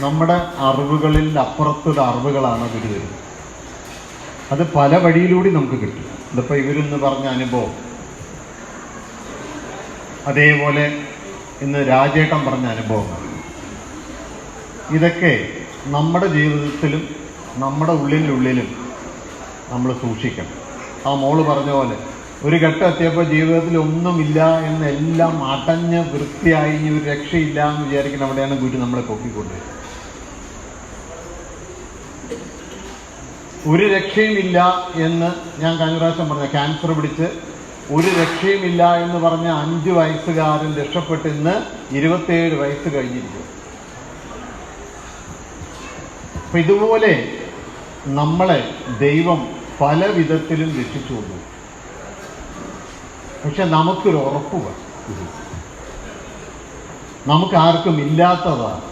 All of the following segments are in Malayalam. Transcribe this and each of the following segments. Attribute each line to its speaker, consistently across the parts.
Speaker 1: നമ്മുടെ അറിവുകളിൽ അപ്പുറത്തുള്ള അറിവുകളാണ് ഗുരു തരുന്നത്. അത് പല വഴിയിലൂടെ നമുക്ക് കിട്ടും. ഇതിപ്പോൾ ഇവരെന്ന് പറഞ്ഞ അനുഭവം, അതേപോലെ ഇന്ന് രാജേട്ടൻ പറഞ്ഞ അനുഭവങ്ങൾ, ഇതൊക്കെ നമ്മുടെ ജീവിതത്തിലും നമ്മുടെ ഉള്ളിലും നമ്മൾ സൂക്ഷിക്കണം. ആ മോള് പറഞ്ഞ പോലെ ഒരു ഘട്ടം എത്തിയപ്പോൾ ജീവിതത്തിൽ ഒന്നുമില്ല എന്നെല്ലാം അടഞ്ഞ് വൃത്തിയായി ഇനി ഒരു രക്ഷയില്ല എന്ന് വിചാരിക്കുന്ന അവിടെയാണ് ഗുരു നമ്മളെ പൊക്കിക്കൊണ്ടുവരുന്നത്. ഒരു രക്ഷയുമില്ല എന്ന് ഞാൻ കഴിഞ്ഞ പ്രാവശ്യം പറഞ്ഞ ക്യാൻസർ പിടിച്ച് ഒരു രക്ഷയുമില്ല എന്ന് പറഞ്ഞ 5 വയസ്സുകാരൻ രക്ഷപ്പെട്ട് ഇന്ന് 27 വയസ്സ് കഴിഞ്ഞിരിക്കും. അപ്പൊ ഇതുപോലെ നമ്മളെ ദൈവം പല വിധത്തിലും രക്ഷിച്ചു കൊണ്ടു. പക്ഷെ നമുക്കൊരു ഉറപ്പ് വേണം, നമുക്ക് ആർക്കും ഇല്ലാത്തതാണ്.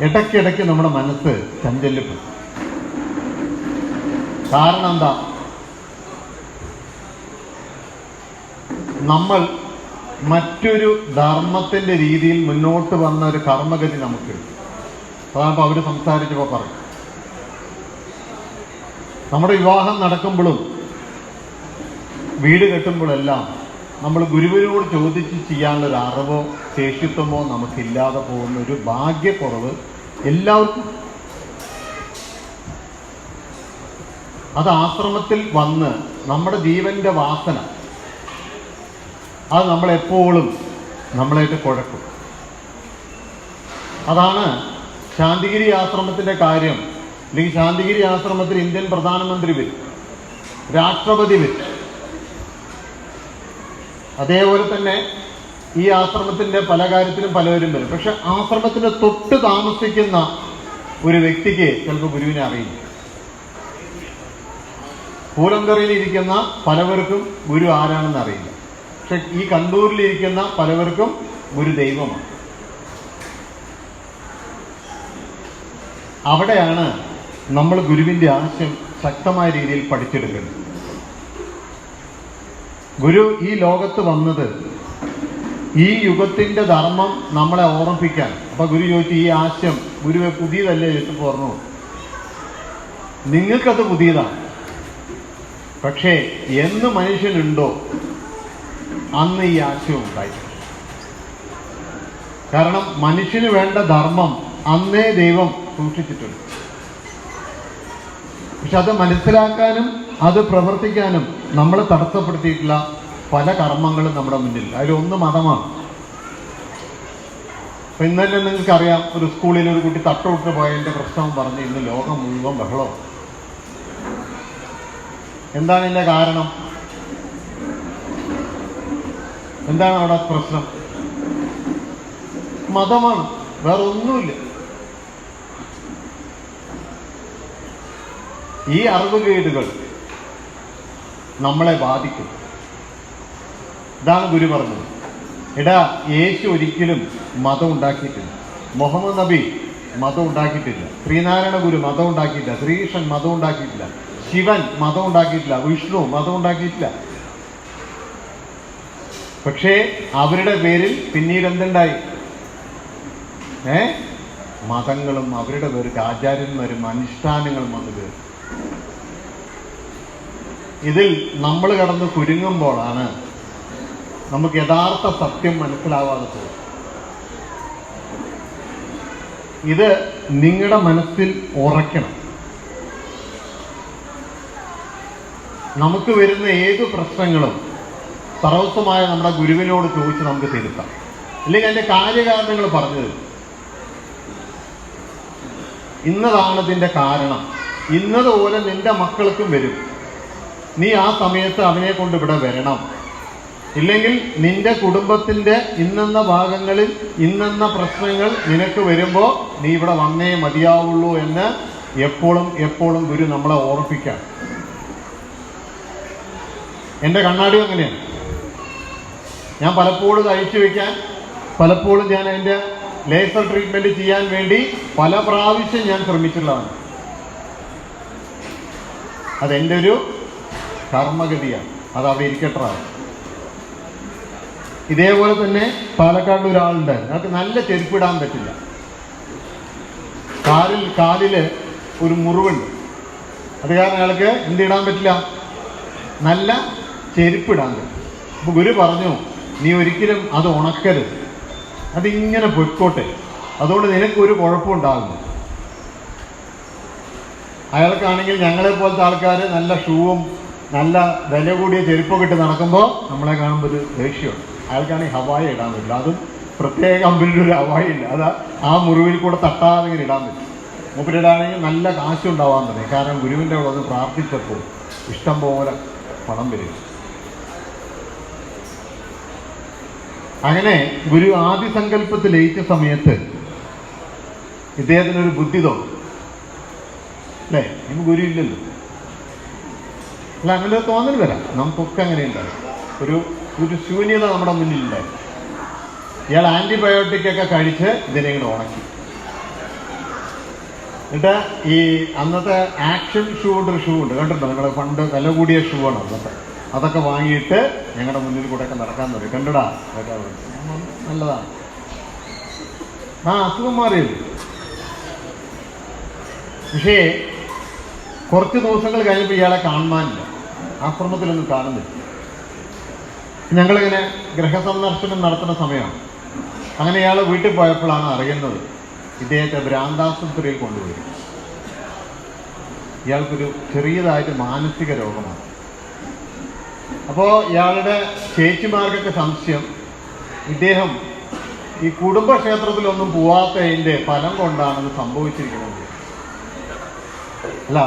Speaker 1: ഇടയ്ക്കിടയ്ക്ക് നമ്മുടെ മനസ്സ് ചഞ്ചല്യപ്പെടും. കാരണം എന്താ? നമ്മൾ മറ്റൊരു ധർമ്മത്തിൻ്റെ രീതിയിൽ മുന്നോട്ട് വന്ന ഒരു കർമ്മഗതി നമുക്കുണ്ട്. അതാണിപ്പോൾ അവർ സംസാരിച്ചപ്പോൾ പറഞ്ഞു. നമ്മുടെ വിവാഹം നടക്കുമ്പോഴും വീട് കെട്ടുമ്പോഴെല്ലാം നമ്മൾ ഗുരുവിനോട് ചോദിച്ച് ചെയ്യാനുള്ളൊരു അറിവോ ശേഷിത്വമോ നമുക്കില്ലാതെ പോകുന്ന ഒരു ഭാഗ്യക്കുറവ് എല്ലാവർക്കും. അത് ആശ്രമത്തിൽ വന്ന് നമ്മുടെ ജീവന്റെ വാസന അത് നമ്മളെപ്പോഴും നമ്മളായിട്ട് കുഴക്കും. അതാണ് ശാന്തിഗിരി ആശ്രമത്തിൻ്റെ കാര്യം. അല്ലെങ്കിൽ ശാന്തിഗിരി ആശ്രമത്തിൽ ഇന്ത്യൻ പ്രധാനമന്ത്രി വരും, രാഷ്ട്രപതി വരും. അതേപോലെ തന്നെ ഈ ആശ്രമത്തിൻ്റെ പല കാര്യത്തിലും പലവരും വരും. പക്ഷെ ആശ്രമത്തിന് തൊട്ട് താമസിക്കുന്ന ഒരു വ്യക്തിക്ക് ചിലപ്പോൾ ഗുരുവിനെ അറിയില്ല. പൂലന്തറയിലിരിക്കുന്ന പലവർക്കും ഗുരു ആരാണെന്ന് അറിയില്ല. പക്ഷെ ഈ കണ്ടൂരിലിരിക്കുന്ന പലവർക്കും ഗുരു ദൈവമാണ്. അവിടെയാണ് നമ്മൾ ഗുരുവിൻ്റെ ആശയം ശക്തമായ രീതിയിൽ പഠിച്ചെടുക്കുന്നത്. ഗുരു ഈ ലോകത്ത് വന്നത് ഈ യുഗത്തിൻ്റെ ധർമ്മം നമ്മളെ ഓർമ്മിപ്പിക്കാൻ. അപ്പൊ ഗുരു ചോദിച്ചു, ഈ ആശയം ഗുരുവെ പുതിയതല്ലേ ചോദിച്ചു പറഞ്ഞു. നിങ്ങൾക്കത് പുതിയതാണ്, പക്ഷേ എന്ന് മനുഷ്യനുണ്ടോ അന്ന് ഈ ആശയം ഉണ്ടായിട്ടുണ്ട്. കാരണം മനുഷ്യന് വേണ്ട ധർമ്മം അന്നേ ദൈവം സൂക്ഷിച്ചിട്ടുണ്ട്. പക്ഷെ അത് മനസ്സിലാക്കാനും അത് പ്രവർത്തിക്കാനും നമ്മളെ തടസ്സപ്പെടുത്തിയിട്ടുള്ള പല കർമ്മങ്ങളും നമ്മുടെ മുന്നിൽ. അതിലൊന്ന് മതമാണ്. അപ്പൊ ഇന്നലെ നിങ്ങൾക്കറിയാം, ഒരു സ്കൂളിൽ ഒരു കുട്ടി തട്ടോട്ട് പോയതിന്റെ പ്രശ്നം പറഞ്ഞ് ഇന്ന് ലോകം മുഴുവൻ ബഹളം. എന്താണ് ഇതിന്റെ കാരണം? എന്താണ് അവിടെ പ്രശ്നം? മതമാണ്, വേറെ ഒന്നുമില്ല. ഈ അറിവുകേടുകൾ നമ്മളെ ബാധിക്കും. ഇതാണ് ഗുരു പറഞ്ഞത്. എടാ, യേശു ഒരിക്കലും മതം ഉണ്ടാക്കിയിട്ടില്ല, മുഹമ്മദ് നബി മതം ഉണ്ടാക്കിയിട്ടില്ല, ശ്രീനാരായണ ഗുരു മതം ഉണ്ടാക്കിയിട്ടില്ല, ശ്രീകൃഷ്ണൻ മതം ഉണ്ടാക്കിയിട്ടില്ല, ശിവൻ മതം ഉണ്ടാക്കിയിട്ടില്ല, വിഷ്ണു മതം ഉണ്ടാക്കിയിട്ടില്ല. പക്ഷേ അവരുടെ പേരിൽ പിന്നീട് എന്തുണ്ടായി? മതങ്ങളും അവരുടെ പേർക്ക് ആചാര്യന്മാരും അനുഷ്ഠാനങ്ങളും വന്നു കയറി. ഇതിൽ നമ്മൾ കടന്ന് കുരുങ്ങുമ്പോഴാണ് നമുക്ക് യഥാർത്ഥ സത്യം മനസ്സിലാവാതെ പോകും. ഇത് നിങ്ങളുടെ മനസ്സിൽ ഉറയ്ക്കണം. നമുക്ക് വരുന്ന ഏത് പ്രശ്നങ്ങളും സർവസ്വമായ നമ്മുടെ ഗുരുവിനോട് ചോദിച്ച് നമുക്ക് തിരുത്താം. അല്ലെങ്കിൽ അതിൻ്റെ കാര്യകാരണങ്ങൾ പറഞ്ഞു തരും. ഇന്നതാണ് ഇതിൻ്റെ കാരണം, ഇന്നതുപോലെ നിന്റെ മക്കൾക്കും വരും, നീ ആ സമയത്ത് അവനെ കൊണ്ട് ഇവിടെ വരണം. ഇല്ലെങ്കിൽ നിന്റെ കുടുംബത്തിൻ്റെ ഇന്നെന്ന ഭാഗങ്ങളിൽ ഇന്നെന്ന പ്രശ്നങ്ങൾ നിനക്ക് വരുമ്പോൾ നീ ഇവിടെ വന്നേ മതിയാവുള്ളൂ എന്ന് എപ്പോഴും ഗുരു നമ്മളെ ഓർമ്മിപ്പിക്കാം. എൻ്റെ കണ്ണാടി അങ്ങനെയാണ്. ഞാൻ പലപ്പോഴും അഴിച്ചു വയ്ക്കാൻ, പലപ്പോഴും ഞാൻ അതിൻ്റെ ലേസർ ട്രീറ്റ്മെൻറ്റ് ചെയ്യാൻ വേണ്ടി പല പ്രാവശ്യം ഞാൻ ശ്രമിച്ചിട്ടുള്ളതാണ്. അതെൻ്റെ ഒരു കർമ്മഗതിയാണ്, അത് അവിടെ ഇരിക്കട്ടാണ്. ഇതേപോലെ തന്നെ പാലക്കാട് ഒരാളുണ്ടായിരുന്നു, നമുക്ക് നല്ല ചെരുപ്പിടാൻ പറ്റില്ല. കാലില് ഒരു മുറിവുണ്ട്. അത് കാരണം അയാൾക്ക് എന്തിടാൻ പറ്റില്ല, നല്ല ചെരുപ്പിടാൻ പറ്റും. അപ്പോൾ ഗുരു പറഞ്ഞു, നീ ഒരിക്കലും അത് ഉണക്കരുത്, അതിങ്ങനെ പൊയ്ക്കോട്ടെ, അതുകൊണ്ട് നിനക്കൊരു കുഴപ്പമുണ്ടാകുന്നു. അയാൾക്കാണെങ്കിൽ ഞങ്ങളെ പോലത്തെ ആൾക്കാർ നല്ല ഷൂവും നല്ല വില കൂടിയ ചെരുപ്പൊക്കെ ഇട്ട് നടക്കുമ്പോൾ നമ്മളെ കാണുമ്പോൾ ഒരു ദേഷ്യമുണ്ട്. അയാൾക്കാണെങ്കിൽ ഹവായ ഇടാൻ പറ്റില്ല, അതും പ്രത്യേക കമ്പനിയുടെ ഒരു ഹവായ ഇല്ല, അത് ആ മുറിവിൽ കൂടെ തട്ടാതെ ഇങ്ങനെ ഇടാൻ പറ്റും. മൂപ്പരിടാണെങ്കിൽ നല്ല കാശുണ്ടാവാൻ തുടങ്ങി. കാരണം ഗുരുവിൻ്റെ അവിടെ ഒന്ന് പ്രാർത്ഥിച്ചപ്പോൾ ഇഷ്ടം പോലെ പണം വരും. അങ്ങനെ ഗുരു ആദ്യ സങ്കല്പത്തിൽ ലയിച്ച സമയത്ത് ഇദ്ദേഹത്തിനൊരു ബുദ്ധി തോന്നും, അല്ലേ? നമുക്ക് ഗുരു ഇല്ലല്ലോ. അല്ല, അങ്ങനെ തോന്നൽ വരാം, നമുക്കൊക്കെ അങ്ങനെ ഉണ്ടാവും. ഒരു ശൂന്യത നമ്മുടെ മുന്നിലുണ്ടായിരുന്നു. ഇയാൾ ആൻറ്റിബയോട്ടിക് ഒക്കെ കഴിച്ച് ഇതിനെ ഇങ്ങനെ ഉണക്കി. എന്നിട്ട് ഈ അന്നത്തെ ആക്ഷൻ ഷൂ ഉണ്ട് കണ്ടിട്ടുണ്ടോ നിങ്ങൾ? പണ്ട് വില കൂടിയ ഷൂ ആണ് അന്നത്തെ. അതൊക്കെ വാങ്ങിയിട്ട് ഞങ്ങളുടെ മുന്നിൽ കൂടെ ഒക്കെ നടക്കാൻ തുടങ്ങി. കണ്ടടാ, നല്ലതാണ്. അസുഖം മാറിയത്. പക്ഷേ കുറച്ച് ദിവസങ്ങൾ കഴിഞ്ഞപ്പോൾ ഇയാളെ കാണാനില്ല, ആശ്രമത്തിലൊന്നും കാണുന്നില്ല. ഞങ്ങളിങ്ങനെ ഗൃഹസന്ദർശനം നടത്തുന്ന സമയമാണ്. അങ്ങനെ ഇയാൾ വീട്ടിൽ പോയപ്പോഴാണ് അറിയുന്നത് ഇദ്ദേഹത്തെ ഭ്രാന്താശുപത്രിയിൽ കൊണ്ടുപോയി. ഇയാൾക്കൊരു ചെറിയതായിട്ട് മാനസിക രോഗമാണ്. അപ്പോൾ ഇയാളുടെ ചേച്ചിമാർക്കൊക്കെ സംശയം, ഇദ്ദേഹം ഈ കുടുംബക്ഷേത്രത്തിലൊന്നും പോവാത്തതിൻ്റെ ഫലം കൊണ്ടാണെന്ന് സംഭവിച്ചിരിക്കുന്നത്. അല്ല,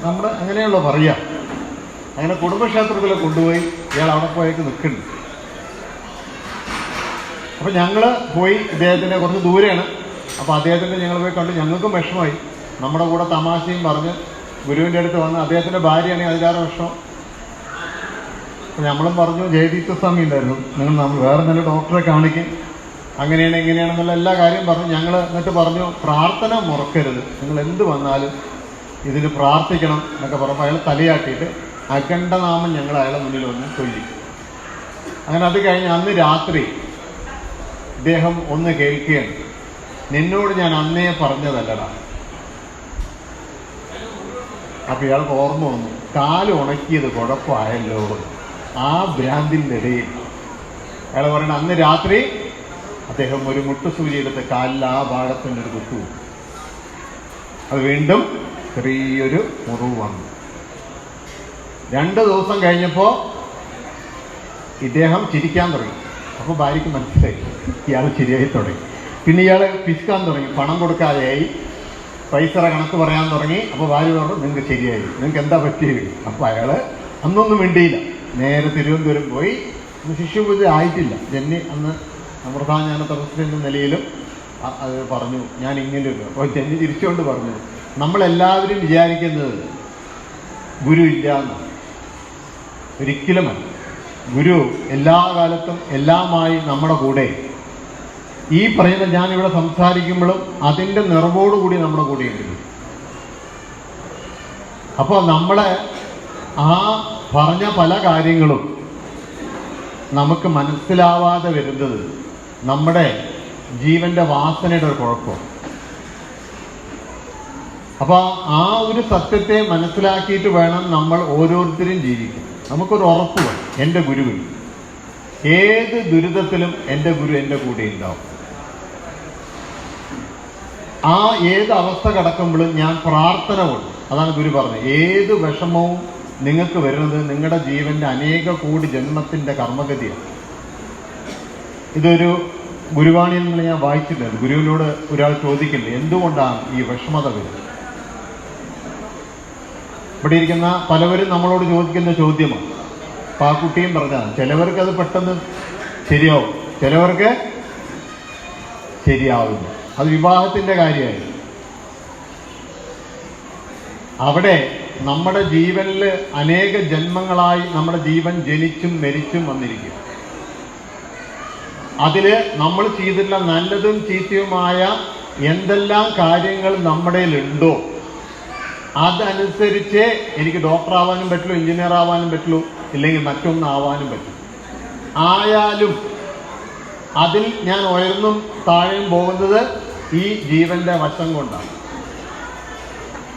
Speaker 1: അവിടെ അങ്ങനെയുള്ള പറയാം. അങ്ങനെ കുടുംബക്ഷേത്രത്തിൽ കൊണ്ടുപോയി ഇയാൾ അവിടെ പോയേക്ക് നിൽക്കുന്നു. അപ്പം ഞങ്ങൾ പോയി, ഇദ്ദേഹത്തിൻ്റെ കുറച്ച് ദൂരെയാണ്. അപ്പോൾ അദ്ദേഹത്തിൻ്റെ ഞങ്ങൾ പോയി കണ്ടു. ഞങ്ങൾക്കും വിഷമമായി. നമ്മുടെ കൂടെ തമാശയും പറഞ്ഞ് ഗുരുവിൻ്റെ അടുത്ത് വന്ന് അദ്ദേഹത്തിൻ്റെ ഭാര്യയാണെങ്കിൽ അതിലാറ് വിഷമം. അപ്പോൾ നമ്മളും പറഞ്ഞു, ജയതീർത്ഥസ്വാമി ഉണ്ടായിരുന്നു, നമ്മൾ വേറെ നല്ല ഡോക്ടറെ കാണിക്കും, അങ്ങനെയാണ് ഇങ്ങനെയാണെന്നുള്ള എല്ലാ കാര്യം പറഞ്ഞു. ഞങ്ങൾ എന്നിട്ട് പറഞ്ഞു, പ്രാർത്ഥന മുറക്കരുത്, നിങ്ങൾ എന്ത് വന്നാലും ഇതിന് പ്രാർത്ഥിക്കണം എന്നൊക്കെ പറഞ്ഞപ്പോൾ അയാൾ തലയാട്ടിയിട്ട് അഖണ്ഡനാമം ഞങ്ങൾ അയാളെ മുന്നിൽ വന്ന് ചൊല്ലി. അങ്ങനെ അത് കഴിഞ്ഞ് അന്ന് രാത്രി ഇദ്ദേഹം ഒന്ന് കേൾക്കുകയാണ്, നിന്നോട് ഞാൻ അന്നേ പറഞ്ഞതല്ലടാ. അപ്പോൾ ഇയാൾക്ക് ഓർമ്മ വന്നു, കാല് ഉണക്കിയത് കുഴപ്പമായല്ലോ. ആ ഭ്രാന്തിൻ്റെ ഇടയിൽ അയാൾ പറയണ, അന്ന് രാത്രി അദ്ദേഹം ഒരു മുട്ടുസൂചി എടുത്ത് കാലിൽ ആ ഭാഗത്തിൻ്റെ ഒരു കുത്തു. അത് വീണ്ടും ചെറിയൊരു മുറിവ് വന്നു. 2 ദിവസം കഴിഞ്ഞപ്പോൾ ഇദ്ദേഹം ചിരിക്കാൻ തുടങ്ങി. അപ്പോൾ ഭാര്യയ്ക്ക് മനസ്സിലായി ഇയാൾ ശരിയായി തുടങ്ങി. പിന്നെ ഇയാൾ പിശുക്കാൻ തുടങ്ങി, പണം കൊടുക്കാതെയായി, പൈസയുടെ കണക്ക് പറയാൻ തുടങ്ങി. അപ്പോൾ ഭാര്യ പറഞ്ഞു, നിങ്ങൾക്ക് ശരിയായി, നിങ്ങൾക്ക് എന്താ പറ്റിയത്? അപ്പോൾ അയാൾ അന്നൊന്നും മിണ്ടിയില്ല, നേരെ തിരുവനന്തപുരം പോയി. ശിശുപൂജ ആയിട്ടില്ല. ജന്നി അന്ന് അമൃതാജ്ഞാന പ്രസിഡന്റ് നിലയിലും അത് പറഞ്ഞു, ഞാൻ ഇങ്ങനെ. അപ്പോൾ ജന്നി തിരിച്ചുകൊണ്ട് പറഞ്ഞു, നമ്മളെല്ലാവരും വിചാരിക്കുന്നത് ഗുരു ഇല്ല എന്നാണ്. ഒരിക്കലുമല്ല. ഗുരു എല്ലാ കാലത്തും എല്ലാമായി നമ്മുടെ കൂടെ. ഈ പറയുന്ന ഞാനിവിടെ സംസാരിക്കുമ്പോഴും അതിൻ്റെ നിറവോടുകൂടി നമ്മുടെ കൂടെയുണ്ട്. അപ്പോൾ നമ്മളെ ആ പറഞ്ഞ പല കാര്യങ്ങളും നമുക്ക് മനസ്സിലാവാതെ വരുന്നത് നമ്മുടെ ജീവന്റെ വാസനയുടെ ഒരു കുഴപ്പം. അപ്പോൾ ആ ഒരു സത്യത്തെ മനസ്സിലാക്കിയിട്ട് വേണം നമ്മൾ ഓരോരുത്തരും ജീവിക്കാൻ. നമുക്കൊരു ഉറപ്പ് വേണം, എൻ്റെ ഗുരുവിൽ ഏത് ദുരിതത്തിലും എൻ്റെ ഗുരു എൻ്റെ കൂടെ ഉണ്ടാവും. ആ ഏത് അവസ്ഥ കടക്കുമ്പോഴും ഞാൻ പ്രാർത്ഥന കൊണ്ട്, അതാണ് ഗുരു പറഞ്ഞത്, ഏത് വിഷമവും നിങ്ങൾക്ക് വരുന്നത് നിങ്ങളുടെ ജീവന്റെ അനേക കോടി ജന്മത്തിന്റെ കർമ്മഗതിയാണ്. ഇതൊരു ഗുരുവാണിയിൽ നിന്ന് ഞാൻ വായിച്ചിട്ടുണ്ട്. ഗുരുവിനോട് ഒരാൾ ചോദിക്കുന്നത്, എന്തുകൊണ്ടാണ് ഈ വിഷമത വരുന്നത്? ഇവിടെ ഇരിക്കുന്ന പലവരും നമ്മളോട് ചോദിക്കുന്ന ചോദ്യമാണ്. അപ്പം ആ കുട്ടിയും പറഞ്ഞതാണ്, ചിലവർക്ക് അത് പെട്ടെന്ന് ശരിയാവും, ചിലവർക്ക് ശരിയാവില്ല. അത് വിവാഹത്തിന്റെ കാര്യമായി. അവിടെ നമ്മുടെ ജീവനിൽ അനേക ജന്മങ്ങളായി നമ്മുടെ ജീവൻ ജനിച്ചും മരിച്ചും വന്നിരിക്കും. അതിൽ നമ്മൾ ചെയ്തിട്ടുള്ള നല്ലതും ചീത്തയുമായ എന്തെല്ലാം കാര്യങ്ങൾ നമ്മുടെ ഉണ്ടോ അതനുസരിച്ച് എനിക്ക് ഡോക്ടർ ആവാനും പറ്റുള്ളൂ, എഞ്ചിനീയർ ആവാനും പറ്റുള്ളൂ, ഇല്ലെങ്കിൽ മറ്റൊന്നാവാനും പറ്റും. ആയാലും അതിൽ ഞാൻ ഉയർന്നും താഴെയും പോകുന്നത് ഈ ജീവന്റെ വശം കൊണ്ടാണ്.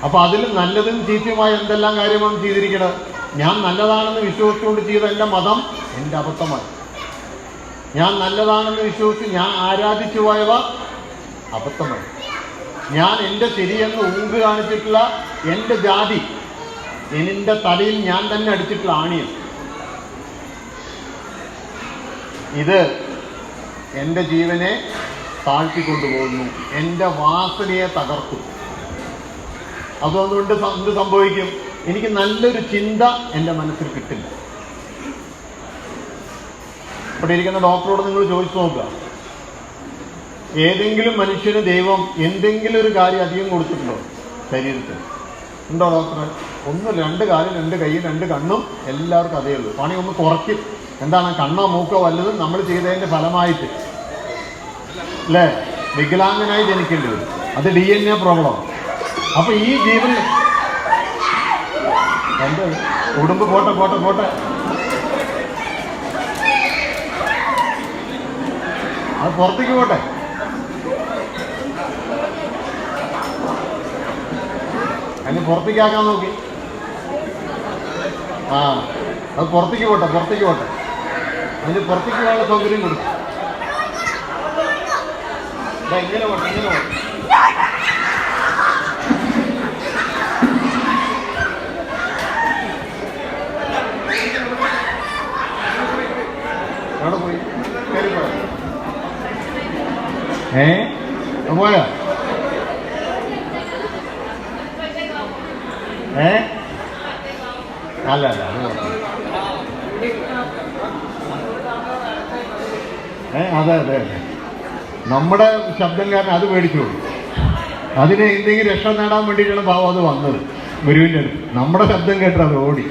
Speaker 1: അപ്പൊ അതിൽ നല്ലതും ചീത്തയുമായ എന്തെല്ലാം കാര്യമാണ് ചെയ്തിരിക്കുന്നത്? ഞാൻ നല്ലതാണെന്ന് വിശ്വസിച്ചുകൊണ്ട് ചെയ്ത എൻ്റെ മതം എൻ്റെ അബദ്ധമായി. ഞാൻ നല്ലതാണെന്ന് വിശ്വസിച്ച് ഞാൻ ആരാധിച്ചു പോയവ അബദ്ധമായി. ഞാൻ എൻ്റെ ശരിയെന്ന് ഊങ്ക് കാണിച്ചിട്ടുള്ള എൻ്റെ ജാതി എൻ്റെ തലയിൽ ഞാൻ തന്നെ അടിച്ചിട്ടുള്ള ആണിയം. ഇത് എൻ്റെ ജീവനെ താഴ്ത്തിക്കൊണ്ടുപോകുന്നു, എൻ്റെ വാസനയെ തകർത്തു. അതുകൊണ്ട് എന്ത് സംഭവിക്കും? എനിക്ക് നല്ലൊരു ചിന്ത എൻ്റെ മനസ്സിൽ കിട്ടില്ല. ഇവിടെ ഇരിക്കുന്ന ഡോക്ടറോട് നിങ്ങൾ ചോദിച്ചു നോക്കുക, ഏതെങ്കിലും മനുഷ്യന് ദൈവം എന്തെങ്കിലും ഒരു കാര്യം അധികം കൊടുത്തിട്ടുണ്ടോ ശരീരത്തിൽ? ഉണ്ടോ ഡോക്ടറെ? ഒന്ന്, 2 കാലും 2 കൈയും 2 കണ്ണും എല്ലാവർക്കും അതേ ഉള്ളൂ. പണി ഒന്ന് കുറയ്ക്കും. എന്താണ്? കണ്ണോ മൂക്കോ വല്ലതും നമ്മൾ ചെയ്തതിൻ്റെ ഫലമായിട്ട് അല്ലേ വികലാംഗനായി ജനിക്കേണ്ടി വരും. അത് DNA പ്രോബ്ലം. അപ്പൊ ഈ ജീവൻ എന്ത് ഉടുമ്പ് പോട്ടെ പോട്ടെ പോട്ടെ അത് പുറത്തേക്ക് പോട്ടെ. അതിന് പുറത്തേക്കാക്കാൻ നോക്കി. അത് പുറത്തേക്ക് പോട്ടെ, പുറത്തേക്ക് പോട്ടെ. അതിന് പുറത്തേക്ക് പോകാനുള്ള സൗകര്യം കൊടുക്കും. ഇങ്ങനെ പോട്ടെ, ഇങ്ങനെ പോട്ടെ. എവിടെ പോയി? കയറി പോയോ? പോയോ? അല്ല അല്ല അതെ അതെ അതെ. നമ്മുടെ ശബ്ദം കാരണം അത് പേടിച്ചോളൂ. അതിനെ എന്തെങ്കിലും രക്ഷ നേടാൻ വേണ്ടിയിട്ടാണ് പാവം അത് വന്നത് ഗുരുവിൻ്റെ അടുത്ത്. നമ്മുടെ ശബ്ദം കേട്ടിട്ട് അത് ഓടി.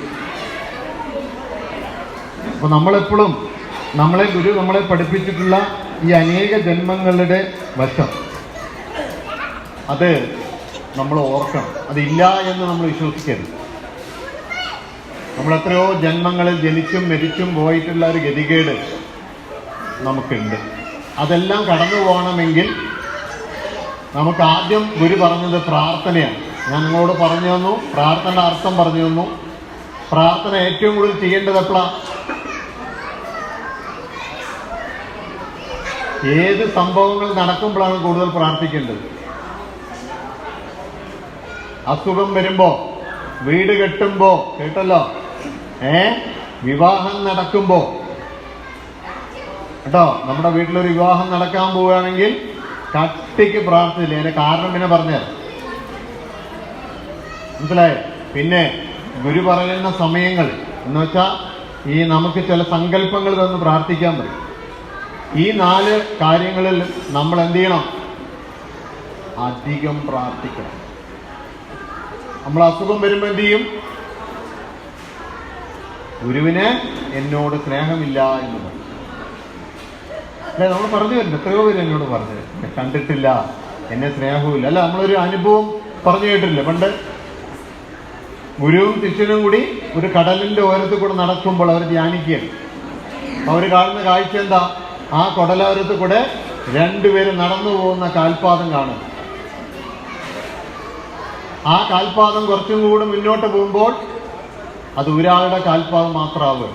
Speaker 1: അപ്പൊ നമ്മളെപ്പോഴും ഗുരു നമ്മളെ പഠിപ്പിച്ചിട്ടുള്ള ഈ അനേക ജന്മങ്ങളുടെ വശം അത് നമ്മൾ ഓർക്കണം. അതില്ല എന്ന് നമ്മൾ വിശ്വസിക്കരുത്. നമ്മൾ എത്രയോ ജന്മങ്ങളിൽ ജനിച്ചും മരിച്ചും പോയിട്ടുള്ള ഒരു ഗതികേട് നമുക്കുണ്ട്. അതെല്ലാം കടന്നു പോകണമെങ്കിൽ നമുക്ക് ആദ്യം ഗുരു പറഞ്ഞത് പ്രാർത്ഥനയാണ്. ഞാൻ നിങ്ങളോട് പറഞ്ഞു തന്നു, പ്രാർത്ഥനയുടെ അർത്ഥം പറഞ്ഞു തന്നു. പ്രാർത്ഥന ഏറ്റവും കൂടുതൽ ചെയ്യേണ്ടത് എപ്പോഴാണ്? ഏത് സംഭവങ്ങൾ നടക്കുമ്പോഴാണ് കൂടുതൽ പ്രാർത്ഥിക്കേണ്ടത്? അസുഖം വരുമ്പോ, വീട് കെട്ടുമ്പോ, കേട്ടല്ലോ, വിവാഹം നടക്കുമ്പോ, കേട്ടോ, നമ്മുടെ വീട്ടിലൊരു വിവാഹം നടക്കാൻ പോവുകയാണെങ്കിൽ കട്ടിക്ക് പ്രാർത്ഥിച്ചില്ലേ. അതിന്റെ കാരണം പിന്നെ പറഞ്ഞത് മനസ്സിലായോ? പിന്നെ ഗുരു പറയുന്ന സമയങ്ങൾ എന്ന് വെച്ചാൽ ഈ നമുക്ക് ചില സങ്കല്പങ്ങൾ തന്ന് പ്രാർത്ഥിക്കാൻ പറയും. ഈ 4 കാര്യങ്ങളിൽ നമ്മൾ എന്ത് ചെയ്യണം? അധികം പ്രാർത്ഥിക്കണം. നമ്മൾ അസുഖം വരുമ്പോൾ എന്ത് ചെയ്യും? ഗുരുവിന് എന്നോട് സ്നേഹമില്ല എന്ന് പറയും. അല്ലെ, നമ്മൾ പറഞ്ഞു വരുന്നുണ്ട്. എത്രയോ പേര് എന്നോട് പറഞ്ഞു കണ്ടിട്ടില്ല, എന്നെ സ്നേഹവുമില്ല. അല്ല, നമ്മളൊരു അനുഭവം പറഞ്ഞു കേട്ടില്ലേ പണ്ട്? ഗുരുവും ശിഷ്യനും കൂടി ഒരു കടലിന്റെ ഓരത്തിൽ കൂടെ നടക്കുമ്പോൾ അവർ ധ്യാനിക്കുകയാണ്. അവർ കാണുന്ന കാഴ്ച എന്താ? ആ കടലോരത്ത് കൂടെ 2 പേര് നടന്നു പോകുന്ന കാൽപാദം കാണും. ആ കാൽപാദം കുറച്ചും കൂടെ മുന്നോട്ട് പോകുമ്പോൾ അത് ഒരാളുടെ കാൽപാദം മാത്രമാവുക.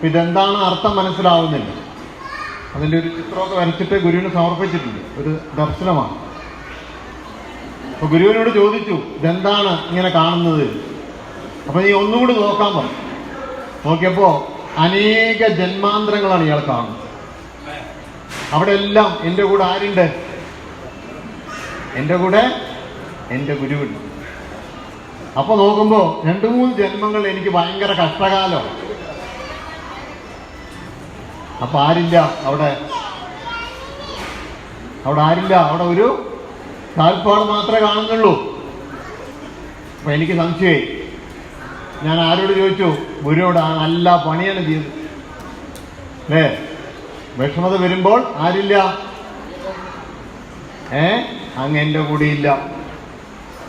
Speaker 1: ഇതെന്താണ് അർത്ഥം മനസ്സിലാവുന്നില്ല. അതിൻ്റെ ഒരു ചിത്രമൊക്കെ വരച്ചിട്ട് ഗുരുവിന് സമർപ്പിച്ചിട്ടുണ്ട്. ഒരു ദർശനമാണ്. അപ്പൊ ഗുരുവിനോട് ചോദിച്ചു, ഇതെന്താണ് ഇങ്ങനെ കാണുന്നത്? അപ്പൊ നീ ഒന്നുകൂടി നോക്കാൻ പറഞ്ഞു. നോക്കിയപ്പോ അനേക ജന്മാന്തരങ്ങളാണ് ഇയാൾ കാണുന്നത്. അവിടെ എല്ലാം എൻ്റെ കൂടെ ആരുണ്ട്? എൻ്റെ കൂടെ എൻ്റെ ഗുരുവുണ്ട്. അപ്പൊ നോക്കുമ്പോ 2-3 ജന്മങ്ങൾ എനിക്ക് ഭയങ്കര കഷ്ടകാലം. അപ്പൊ ആരില്ല അവിടെ? ആരില്ല. അവിടെ ഒരു കാൽപ്പാട് മാത്രമേ കാണുന്നുള്ളൂ. അപ്പൊ എനിക്ക് സംശയമായി. ഞാൻ ആരോട് ചോദിച്ചു? ഗുരുവോട്. നല്ല പണിയാണ് ചെയ്തത് അല്ലേ? വിഷമത വരുമ്പോൾ ആരില്ല? അങ്ങ് എൻ്റെ കൂടെയില്ല.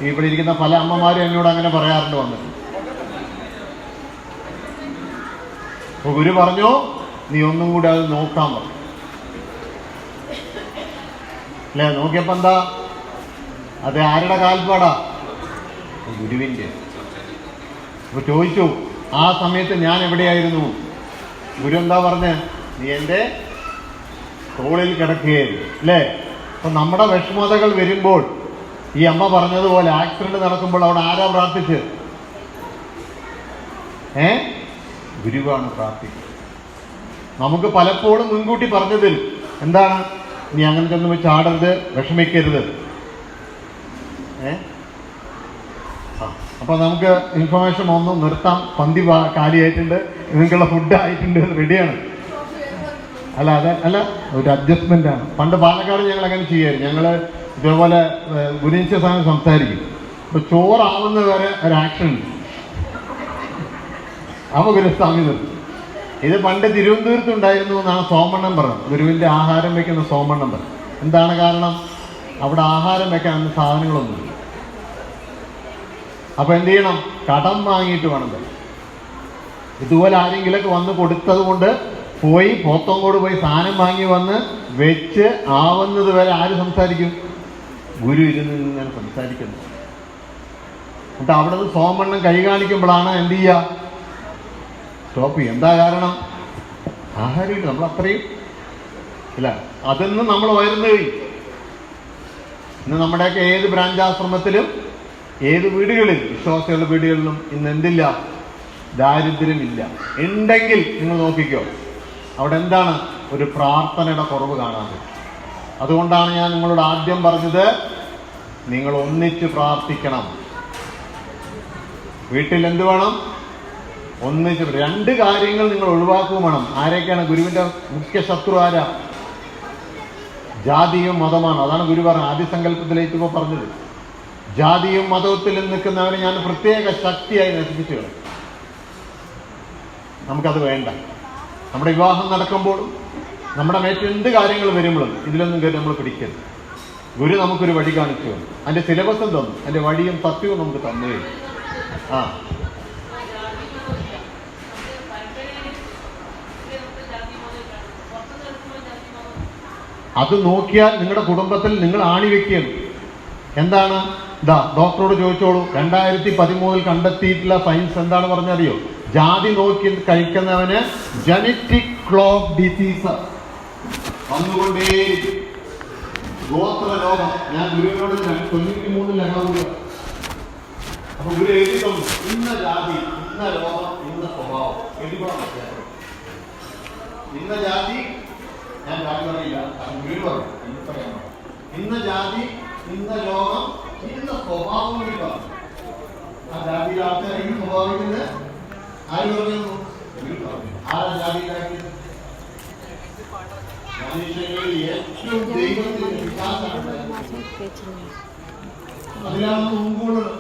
Speaker 1: ഇവിടെ ഇരിക്കുന്ന പല അമ്മമാരും എന്നോട് അങ്ങനെ പറയാറുണ്ട് വന്നിട്ട്. അപ്പൊ ഗുരു പറഞ്ഞു, നീ ഒന്നും കൂടി അത് നോക്കാൻ പറഞ്ഞു അല്ലേ? നോക്കിയപ്പോ എന്താ? അത് ആരുടെ കാൽപ്പാടാ? ഗുരുവിന്റെ. അപ്പൊ ചോദിച്ചു, ആ സമയത്ത് ഞാൻ എവിടെയായിരുന്നു? ഗുരു എന്താ പറഞ്ഞ്? നീ എൻ്റെ തോളിൽ കിടക്കുകയായിരുന്നു അല്ലേ? അപ്പൊ നമ്മുടെ വിഷമതകൾ വരുമ്പോൾ ഈ അമ്മ പറഞ്ഞതുപോലെ ആക്സിഡന്റ് നടക്കുമ്പോൾ അവിടെ ആരാ പ്രാർത്ഥിച്ച്? ഗുരുവാണ് പ്രാർത്ഥിക്കുന്നത്. നമുക്ക് പലപ്പോഴും മുൻകൂട്ടി പറഞ്ഞതിൽ എന്താണ്? നീ അങ്ങനെ ചെന്ന് വെച്ച് ആടരുത്, വിഷമിക്കരുത്. അപ്പൊ നമുക്ക് ഇൻഫർമേഷൻ ഒന്ന് നിർത്താം. പന്തി കാലിയായിട്ടുണ്ട്, നിങ്ങൾക്കുള്ള ഫുഡ് ആയിട്ടുണ്ട്, റെഡിയാണ്. അല്ല ഒരു അഡ്ജസ്റ്റ്മെന്റ് ആണ്. പണ്ട് പാലക്കാട് ഞങ്ങൾ അങ്ങനെ ചെയ്യായിരുന്നു. ഞങ്ങള് ഇതേപോലെ ഗുരുനിശ്ചയ സമയം സംസാരിക്കും. അപ്പൊ ചോറാവുന്ന വരെ ഒരു ആക്ഷൻ ഉണ്ട്. അപ്പൊ ഗുരുസ്വാമി നിർത്തും. ഇത് പണ്ട് തിരുവനന്തപുരത്ത് ഉണ്ടായിരുന്നു എന്നാണ് സോമണ്ണൻ പറഞ്ഞത്. ഗുരുവിന്റെ ആഹാരം വെക്കുന്ന സോമണ്ണൻ പറഞ്ഞു. എന്താണ് കാരണം? അവിടെ ആഹാരം വെക്കാൻ അന്ന് സാധനങ്ങളൊന്നുമില്ല. അപ്പൊ എന്ത് ചെയ്യണം? കടം വാങ്ങിയിട്ട് വേണം. ഇതുപോലെ ആരെങ്കിലൊക്കെ വന്ന് കൊടുത്തത് കൊണ്ട് പോയി പോത്തോങ്കോട് പോയി സാധനം വാങ്ങി വന്ന് വെച്ച് ആവുന്നത് വരെ ആര് സംസാരിക്കും? ഗുരു ഇരുന്ന് ഇങ്ങനെ സംസാരിക്കുന്നു. എന്നിട്ട് അവിടെ നിന്ന് സോമണ്ണൻ കൈ കാണിക്കുമ്പോഴാണ് എന്ത് ചെയ്യുക? സ്റ്റോപ്പ് ചെയ്യും. എന്താ കാരണം? ആഹാരമില്ല. നമ്മൾ അത്രയും ഇല്ല. അതൊന്നും നമ്മൾ വരുന്നു. ഇന്ന് നമ്മുടെയൊക്കെ ഏത് ബ്രാഞ്ചാശ്രമത്തിലും ഏത് വീടുകളിൽ, വിശ്വാസികളുടെ വീടുകളിലും ഇന്ന് എന്തില്ല? ദാരിദ്ര്യമില്ല. ഉണ്ടെങ്കിൽ നിങ്ങൾ നോക്കിക്കോ, അവിടെ എന്താണ്? ഒരു പ്രാർത്ഥനയുടെ കുറവ് കാണാൻ. അതുകൊണ്ടാണ് ഞാൻ നിങ്ങളോട് ആദ്യം പറഞ്ഞത്, നിങ്ങൾ ഒന്നിച്ച് പ്രാർത്ഥിക്കണം. വീട്ടിൽ എന്ത് വേണം? ഒന്നിച്ച്. രണ്ട് കാര്യങ്ങൾ നിങ്ങൾ ഒഴിവാക്കുകയും വേണം. ആരൊക്കെയാണ്? ഗുരുവിന്റെ മുഖ്യ ശത്രു ആരാ? ജാതിയും മതമാണ്. അതാണ് ഗുരു പറഞ്ഞത്. ആദ്യസങ്കല്പത്തിലേക്ക് ഇപ്പോൾ പറഞ്ഞത്. ജാതിയും മതത്തിലും നിൽക്കുന്നവരെ ഞാൻ പ്രത്യേക ശക്തിയായി നശിപ്പിച്ചു കളയും. നമുക്കത് വേണ്ട. നമ്മുടെ വിവാഹം നടക്കുമ്പോഴും നമ്മുടെ മറ്റെന്ത് കാര്യങ്ങൾ വരുമ്പോഴും ഇതിലൊന്നും കയറി നമ്മൾ പിടിക്കരുത്. ഗുരു നമുക്കൊരു വഴി കാണിച്ചു, അതിന്റെ സിലബസും തന്നു, അതിന്റെ വഴിയും സത്യവും നമുക്ക് തന്നു. അത് നോക്കിയാൽ നിങ്ങളുടെ കുടുംബത്തിൽ നിങ്ങൾ ആണിവെക്കുകയാണ്. എന്താണ്? ഡോക്ടറോട് ചോദിച്ചോളൂ. 2013 കണ്ടെത്തിയിട്ടുള്ള സയൻസ് എന്താണ് പറഞ്ഞറിയോ? ജാതി നോക്കി കഴിക്കുന്നവന് ജനറ്റിക് ക്ലോക്ക് ഡിസീസ് വന്നുകൊണ്ടേ ഗോത്ര രോഗം. ഞാൻ ഗുരുവിനോട് 93 കൂടി. അപ്പൊ ഗുരു എഴുതി തന്നു, ഇന്ന ജാതി, ഇന്ന രോഗം, ഇന്ന സ്വഭാവം. ഇന്ന ജാതി, ഞാൻ കാര്യം പറയില്ല, ഗുരു പറഞ്ഞു, ഇന്ന ജാതി, ഇന്ന രോഗം, ഇന്ന സ്വഭാവം കൂടി പറഞ്ഞു. ആ ജാതിയിലെ ആൾക്കാർ ഇന്ന് സ്വഭാവിക്കുന്നത് ആര് പറയുന്നു? ആരാ ജാതിയിലാക്കിയത്? മനുഷ്യങ്ങളിൽ ഏറ്റവും ദൈവത്തിന്റെ വികാസമാണ്. അതിലാണ് മുൻകൂടുന്നത്.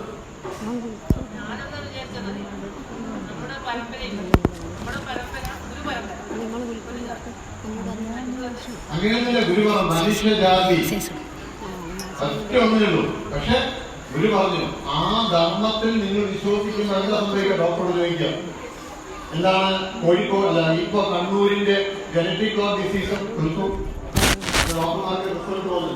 Speaker 1: അങ്ങനെയൊന്നുമില്ല. ഗുരു പറഞ്ഞു മനുഷ്യജാതി ഒറ്റ ഒന്നേ ഉള്ളൂ. പക്ഷെ ഗുരു പറഞ്ഞു ആ ധർമ്മത്തിൽ നിങ്ങൾ വിശ്വസിക്കുന്ന എന്താ സംഭവിക്കുക? ഡോക്ടറോട് ചോദിക്കുക. എന്താണ്? കോഴിക്കോട് അല്ല, ഇപ്പൊ കണ്ണൂരിന്റെ ജനറ്റിക് ഡിസീസ് കൊടുക്കും. ഡോക്ടർമാർക്ക് റിസൾട്ട് വന്നു.